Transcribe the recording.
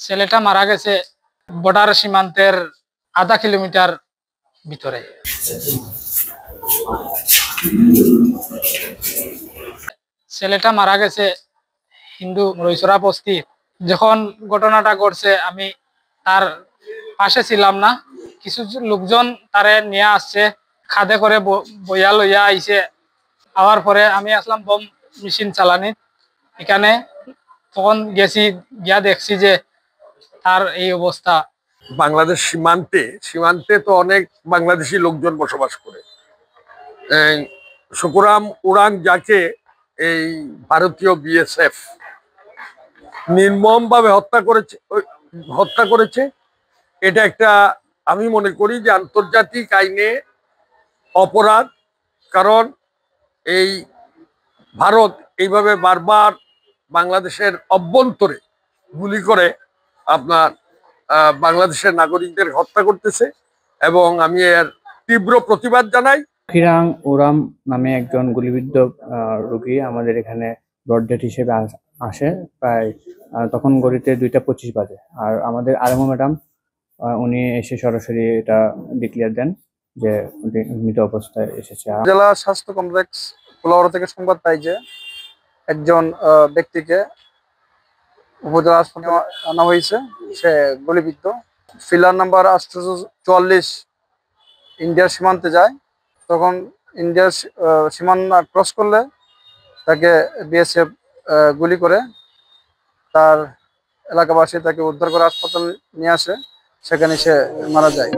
ছেলেটা মারা গেছে বর্ডার সীমান্তের আধা কিলোমিটার ভিতরে। ছেলেটা মারা গেছে হিন্দু রইসরা বস্তি। যখন ঘটনাটা ঘটছে আমি তার পাশে ছিলাম না, কিছু লোকজন তারে নিয়ে আসছে, খাদে করে বইয়া লইয়া আইছে। আওয়ার পরে আমি আসলাম বোম মেশিন চালানি এখানে। তখন গেছি, গিয়া দেখছি যে তার এই অবস্থা। বাংলাদেশ সীমান্তে তো অনেক বাংলাদেশি লোকজন বসবাস করে। সুকুরাম উরাং যাকে এই ভারতীয় বিএসএফ নির্মমভাবে হত্যা করেছে, এটা একটা, আমি মনে করি যে আন্তর্জাতিক আইনে অপরাধ। কারণ এই ভারত এইভাবে বারবার বাংলাদেশের অভ্যন্তরে গুলি করে আপনার বাংলাদেশের নাগরিকদের হত্যা করতেছে, এবং আমি এর তীব্র প্রতিবাদ জানাই। ফিরাং ওরাম নামে একজন গুলিবিদ্ধ রোগী আমাদের এখানে ব্রড ডেথ হিসেবে আসে প্রায় তখন গড়িতে 2:25 বাজে। আর আমাদের আরএমও ম্যাডাম উনি এসে সরাসরি এটা ডিক্লেয়ার দেন যে মৃত অবস্থায় এসেছে। জেলা স্বাস্থ্য কমপ্লেক্স কুলাউড়া থেকে সংবাদ পাই যে একজন ব্যক্তিকে উপজেলা হাসপাতালে আনা হয়েছে, সে গুলিবিদ্ধ। ফিলার নাম্বার 844 ইন্ডিয়ার সীমান্তে যায়। তখন ইন্ডিয়ার সীমানা ক্রস করলে তাকে বিএসএফ গুলি করে। তার এলাকাবাসী তাকে উদ্ধার করে হাসপাতালে নিয়ে আসে, সেখানে সে মারা যায়।